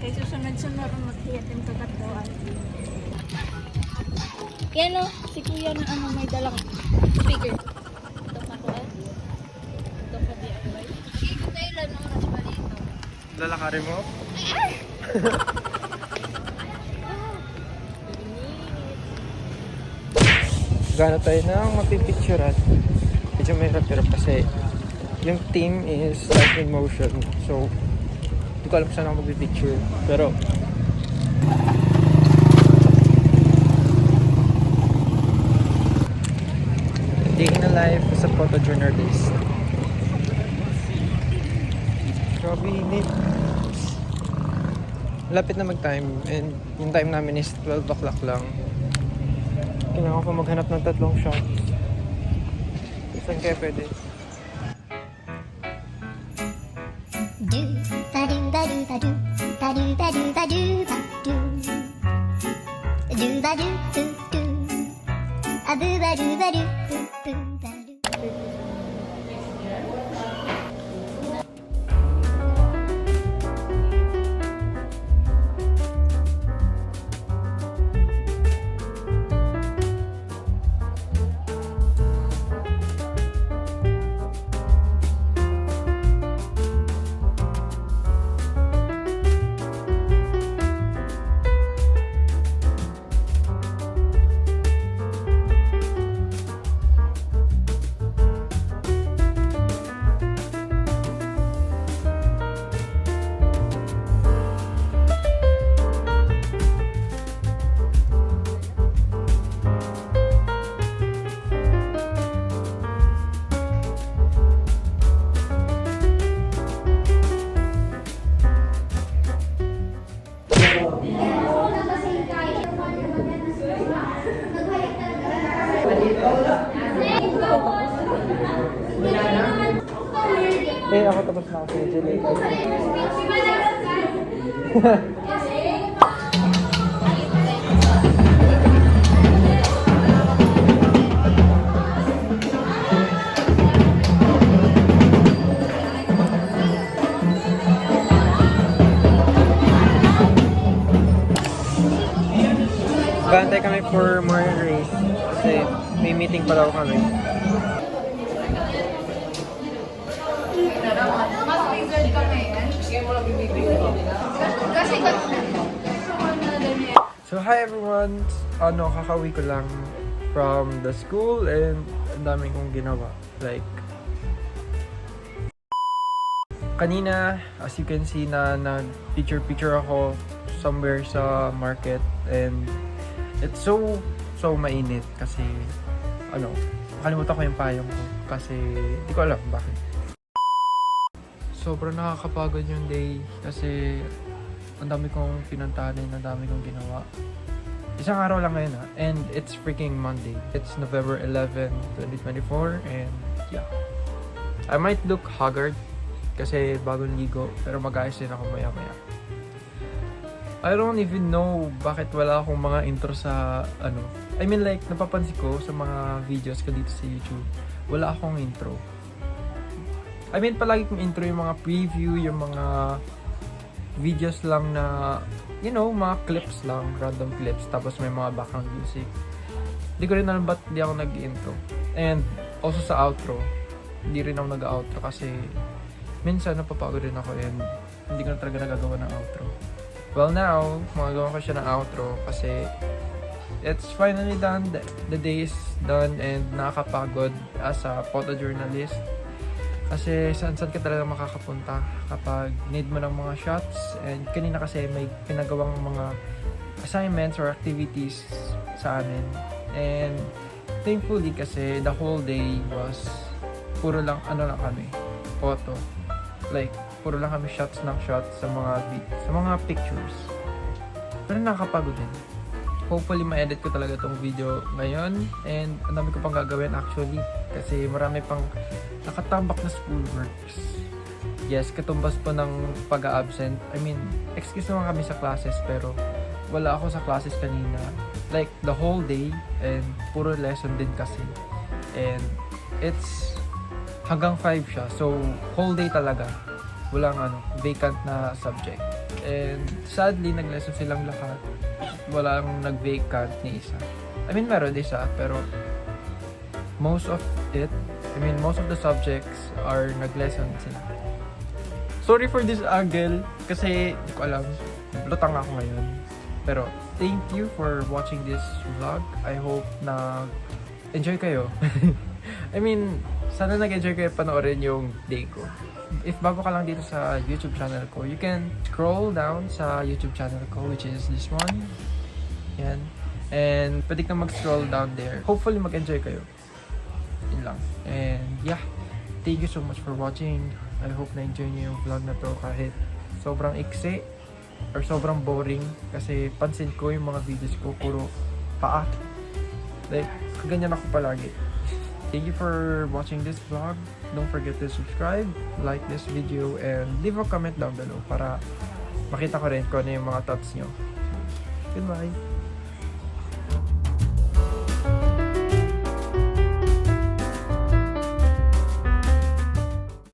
Kaya susunod-sunod ang maghiyatim kagatuan. Yan o, si kuya na ano may dalang speaker. Ito pa ko Ito pa di ako ay. Kailan ang oras pa dito? Lalakarin mo? Gano'n tayo na mapipicturean. Medyo mahirap pero kasi yung team is like in motion. So, hindi ko alam saan ako magpipicture. Pero, taking a life as a photojournalist. Grabe init. Lapit na mag-time and yung time namin is 12 o'clock lang. Kailangan ko maghanap ng 3 shots. Saan kaya pwede? Do ba do ba do ba do ba do ba do ba do ba do do ba do do do a do ba do ba do do ba do. Eh, ako tapos na ako sa Jelly. Gantay kami for more race kasi may meeting pa daw kami. So hi everyone! Kakauwi ko lang from the school and ang daming kong ginawa. Like, kanina, as you can see na nag-picture ako somewhere sa market and it's so mainit kasi nakalimutan ko yung payong ko kasi di ko alam bakit. Sobrang nakakapagod yung day kasi ang dami kong pinuntahan and ang dami kong ginawa. Isang araw lang ngayon and it's freaking Monday. It's November 11, 2024 and yeah. I might look haggard kasi bagong ligo pero mag-ayos din ako maya-maya. I don't even know bakit wala akong mga intro sa I mean like napapansin ko sa mga videos ko dito sa YouTube. Wala akong intro. I mean palagi kong intro yung mga preview, yung mga videos lang na mga clips lang, random clips tapos may mga background music. Hindi ko rin alam ba't hindi ako nag-intro. And also sa outro, hindi rin ako nag-outro kasi minsan napapagod rin ako and hindi ko na talaga nagagawa ng outro. Well now, magagawa ko siya ng outro kasi it's finally done. The day is done and nakakapagod as a photojournalist. Kasi saan ka talaga makakapunta kapag need mo ng mga shots and kanina kasi may pinagawang mga assignments or activities sa amin and thankfully kasi the whole day was puro lang kami photo, like puro lang kami shots sa mga pictures pero nakakapagod din. Hopefully ma-edit ko talaga tong video ngayon and ang dami ko pang gagawin actually kasi marami pang nakatambak na schoolworks. Yes, katumbas po ng pag-a-absent. I mean, excuse naman kami sa classes pero wala ako sa classes kanina. Like the whole day and puro lesson din kasi. And it's hanggang 5 siya. So, whole day talaga. walang vacant na subject. And sadly, nag-lesson silang lahat. Walang nag-vacant ni isa. I mean, meron isa, pero most of the subjects are nag-lesson sila. Sorry for this angle, kasi hindi ko alam. Lutang ako ngayon. Pero, thank you for watching this vlog. I hope na enjoy kayo. I mean, sana nag-enjoy kayo panoorin yung day ko. If bago ka lang dito sa YouTube channel ko, you can scroll down sa YouTube channel ko, which is this one. Yan. And pwede kang mag-scroll down there. Hopefully mag-enjoy kayo. Yun lang. And yeah, thank you so much for watching. I hope na-enjoy niyo yung vlog na to kahit sobrang iksi or sobrang boring. Kasi pansin ko yung mga videos ko puro paa. Like, ganyan ako palagi. Thank you for watching this vlog. Don't forget to subscribe, like this video, and leave a comment down below para makita ko rin kung ano yung mga thoughts nyo. Goodbye!